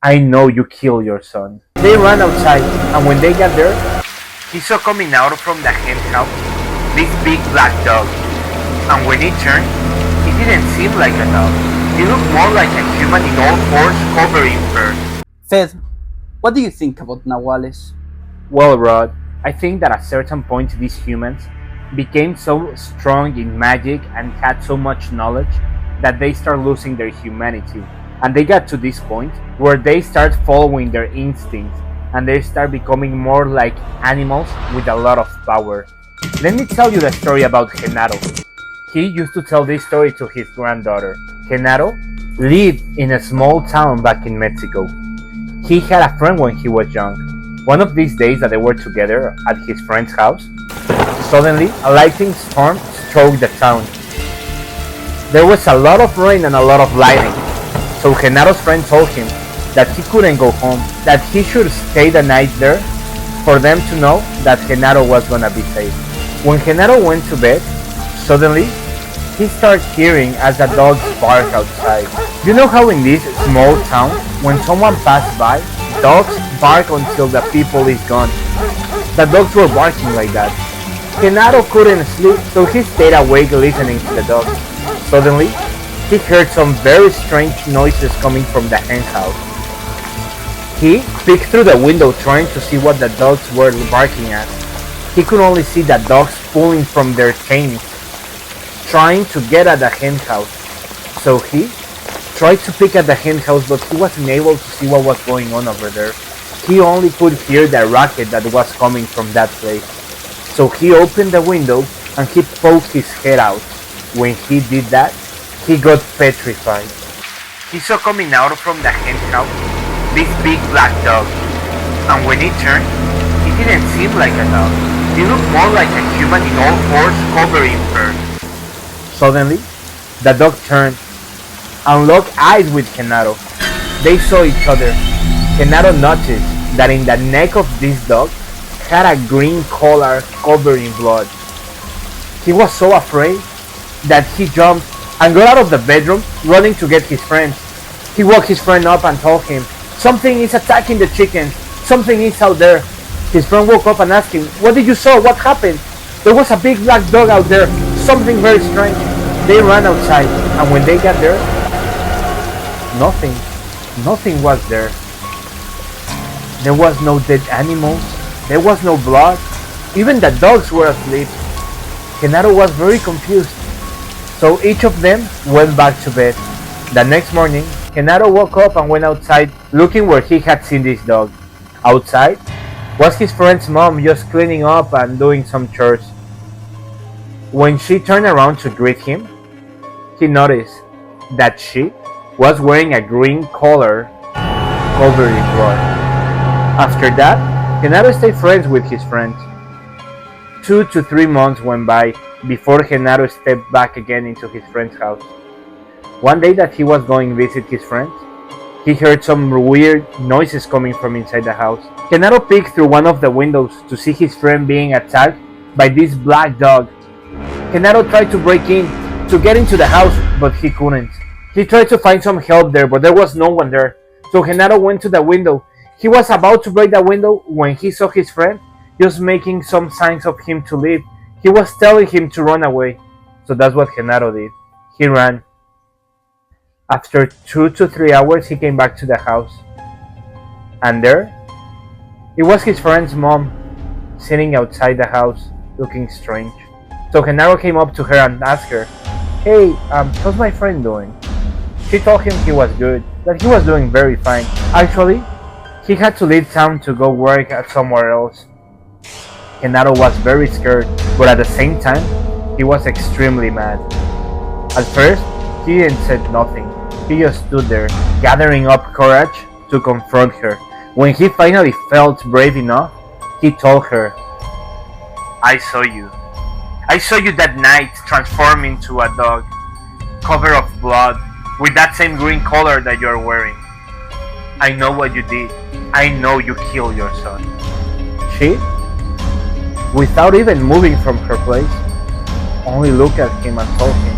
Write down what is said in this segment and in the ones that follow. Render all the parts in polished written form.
I know you killed your son. They ran outside, and when they got there, he saw coming out from the hen house this big black dog. And when he turned, he didn't seem like a dog. He looked more like a human in all fours covered in fur. Fed, what do you think about Nahuales? Well, Rod, I think that at a certain point these humans became so strong in magic and had so much knowledge that they start losing their humanity. And they got to this point where they start following their instincts and they start becoming more like animals with a lot of power. Let me tell you the story about Genaro. He used to tell this story to his granddaughter. Genaro lived in a small town back in Mexico. He had a friend when he was young. One of these days that they were together at his friend's house, suddenly a lightning storm struck the town. There was a lot of rain and a lot of lightning, so Genaro's friend told him that he couldn't go home, that he should stay the night there for them to know that Genaro was gonna be safe. When Genaro went to bed, suddenly he started hearing as the dogs bark outside. You know how in this small town, when someone passed by, dogs bark until the people is gone. The dogs were barking like that. Genaro couldn't sleep, so he stayed awake listening to the dogs. Suddenly, he heard some very strange noises coming from the hen house. He peeked through the window trying to see what the dogs were barking at. He could only see the dogs pulling from their chains, trying to get at the hen house. So he tried to peek at the hen house, but he wasn't able to see what was going on over there. He only could hear the racket that was coming from that place. So he opened the window and he poked his head out. When he did that, he got petrified. He saw coming out from the hen house this big black dog. And when he turned, he didn't seem like a dog. He looked more like a human in all fours covered in fur. Suddenly, the dog turned and locked eyes with Genaro. They saw each other. Genaro noticed that in the neck of this dog had a green collar covered in blood. He was so afraid that he jumped and got out of the bedroom running to get his friend. He woke his friend up and told him, "Something is attacking the chickens. Something is out there." His friend woke up and asked him, "What did you saw? What happened?" "There was a big black dog out there. Something very strange." They ran outside, and when they got there, nothing was there. There was no dead animals. There was no blood. Even the dogs were asleep. Genaro was very confused. So each of them went back to bed. The next morning, Genaro woke up and went outside looking where he had seen this dog. Outside was his friend's mom just cleaning up and doing some chores. When she turned around to greet him, he noticed that she was wearing a green collar covered in blood. After that, Genaro stayed friends with his friend. 2 to 3 months went by before Genaro stepped back again into his friend's house. One day that he was going to visit his friend, he heard some weird noises coming from inside the house. Genaro peeked through one of the windows to see his friend being attacked by this black dog. Genaro tried to break in to get into the house, but he couldn't. He tried to find some help there, but there was no one there. So Genaro went to the window. He was about to break the window when he saw his friend just making some signs of him to leave. He was telling him to run away. So that's what Genaro did. He ran. After 2 to 3 hours, he came back to the house. And there, it was his friend's mom sitting outside the house, looking strange. So Genaro came up to her and asked her, "Hey, how's my friend doing?" She told him he was good, that he was doing very fine. Actually, he had to leave town to go work at somewhere else. Genaro was very scared, but at the same time, he was extremely mad. At first, he didn't say nothing. He just stood there, gathering up courage to confront her. When he finally felt brave enough, he told her, "I saw you. I saw you that night transform into a dog, covered of blood, with that same green collar that you're wearing. I know what you did. I know you killed your son." She, without even moving from her place, only looked at him and told him,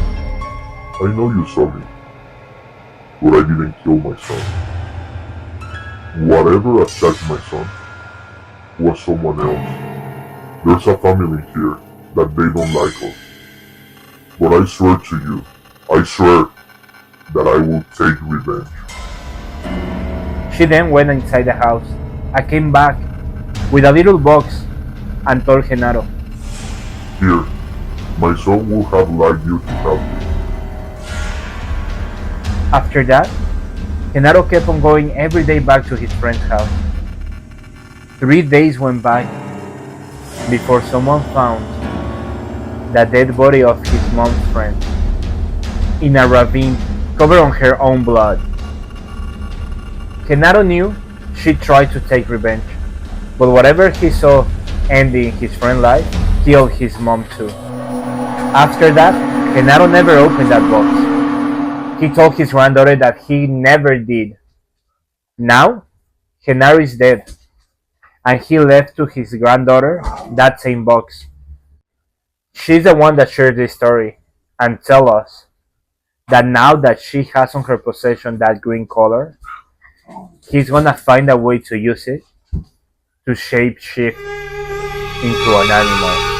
"I know you saw me, but I didn't kill my son. Whatever attacked my son was someone else. There's a family here that they don't like us. But I swear to you, I swear that I will take revenge. She then went inside the house. I came back with a little box and told Genaro. Here, my son would have liked you to have this. After that, Genaro kept on going every day back to his friend's house. 3 days went by before someone found the dead body of his mom's friend in a ravine covered on her own blood. Genaro knew she tried to take revenge, but whatever he saw ending his friend's life killed his mom too. After that, Genaro never opened that box. He told his granddaughter that he never did. Now, Genaro is dead, and he left to his granddaughter that same box. She's the one that shared this story and tell us that now that she has on her possession that green color, he's gonna find a way to use it to shape shift into an animal.